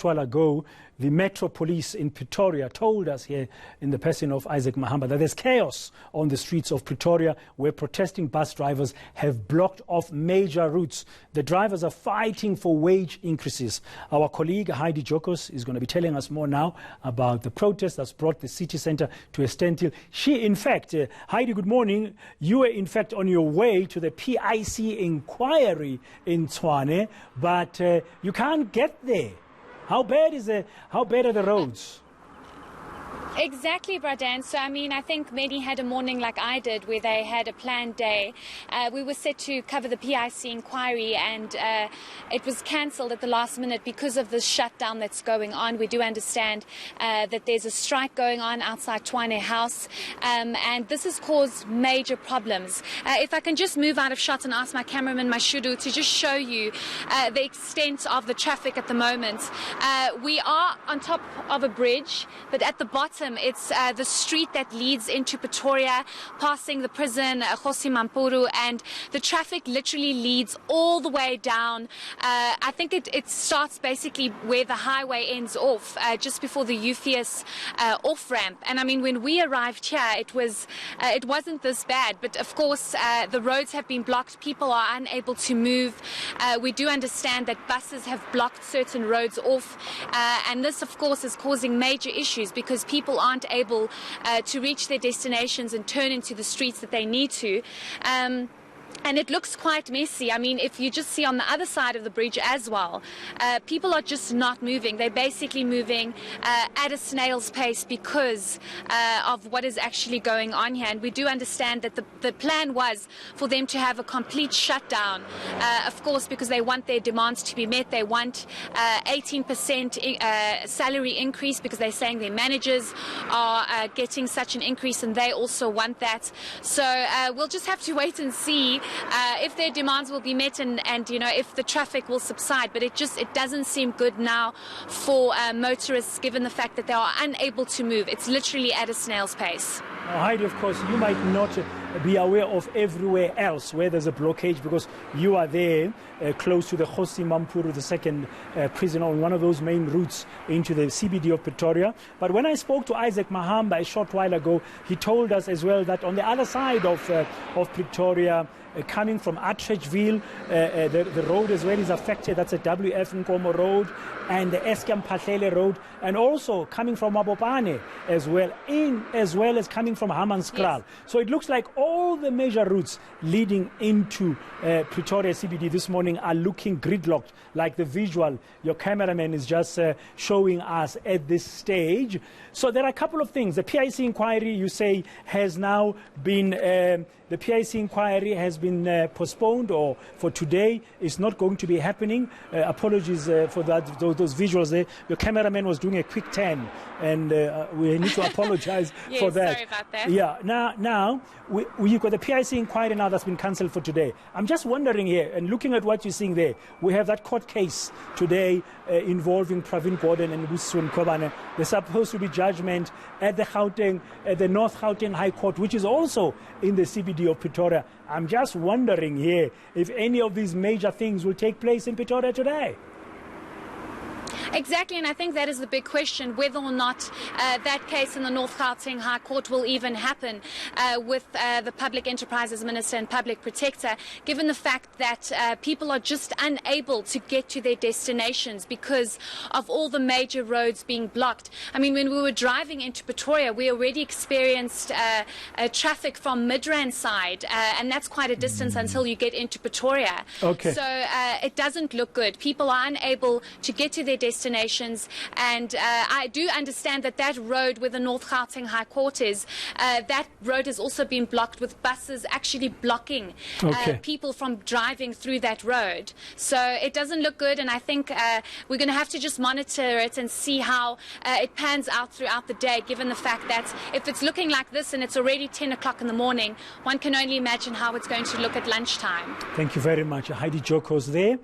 While ago, the Metro Police in Pretoria told us here in the person of Isaac Mahamba that there's chaos on the streets of Pretoria where protesting bus drivers have blocked off major routes. The drivers are fighting for wage increases. Our colleague Heidi Jokos is going to be telling us more now about the protest that's brought the city centre to a standstill. She, in fact, Heidi, good morning. You were, in fact, on your way to the PIC inquiry in Tshwane, but you can't get there. How bad are the roads? Exactly, Bradan. So, I think many had a morning like I did where they had a planned day. We were set to cover the PIC inquiry and it was cancelled at the last minute because of the shutdown that's going on. We do understand that there's a strike going on outside Tshwane House and this has caused major problems. If I can just move out of shot and ask my cameraman, Mashudu, to just show you the extent of the traffic at the moment. We are on top of a bridge, but at the bottom it's the street that leads into Pretoria, passing the prison, Kgosi Mampuru, and the traffic literally leads all the way down. I think it starts basically where the highway ends off, just before the Eupheus off-ramp. And when we arrived here, it wasn't this bad, but of course the roads have been blocked. People are unable to move. We do understand that buses have blocked certain roads off, and this of course is causing major issues because people aren't able to reach their destinations and turn into the streets that they need to. And it looks quite messy. If you just see on the other side of the bridge as well, people are just not moving. They're basically moving at a snail's pace because of what is actually going on here. And we do understand that the plan was for them to have a complete shutdown, of course, because they want their demands to be met. They want 18% salary increase because they're saying their managers are getting such an increase and they also want that. So we'll just have to wait and see if their demands will be met and if the traffic will subside. But it doesn't seem good now for motorists, given the fact that they are unable to move. It's literally at a snail's pace. Now, Heidi, of course, you might not be aware of everywhere else where there's a blockage because you are there close to the Kgosi Mampuru, the second prison, on one of those main routes into the CBD of Pretoria. But when I spoke to Isaac Mahamba a short while ago, he told us as well that on the other side of Pretoria, coming from Atteridgeville, the road as well is affected. That's a WF Nkomo Road and the Eskom Pahlele Road, and also coming from Mabopane as well as coming from Hammanskraal. Yes. So it looks like all the major routes leading into Pretoria CBD this morning are looking gridlocked, like the visual your cameraman is just showing us at this stage. So there are a couple of things. The PIC inquiry, you say, has now been the PIC inquiry has been postponed, or for today is not going to be happening. Apologies for those visuals there. Your cameraman was doing a quick turn, and we need to apologize yes, for that. Sorry about that. Yeah. Now we've got the PIC inquiry now that's been cancelled for today. I'm just wondering here, and looking at what you're seeing there, we have that court case today involving Pravin Gordhan and Busiswe Mkhwebane. There's supposed to be judgment at the North Gauteng High Court, which is also in the CBD of Pretoria. I'm just wondering here if any of these major things will take place in Pretoria today. Exactly, and I think that is the big question, whether or not that case in the North Gauteng High Court will even happen with the Public Enterprises Minister and Public Protector, given the fact that people are just unable to get to their destinations because of all the major roads being blocked. When we were driving into Pretoria, we already experienced traffic from Midrand side, and that's quite a distance until you get into Pretoria. Okay. So it doesn't look good. People are unable to get to their destinations, and I do understand that road where the North Gauteng High Court is, that road has also been blocked with buses actually blocking people from driving through that road. So it doesn't look good, and I think we're going to have to just monitor it and see how it pans out throughout the day, given the fact that if it's looking like this and it's already 10 o'clock in the morning, one can only imagine how it's going to look at lunchtime. Thank you very much. Heidi Jokos there.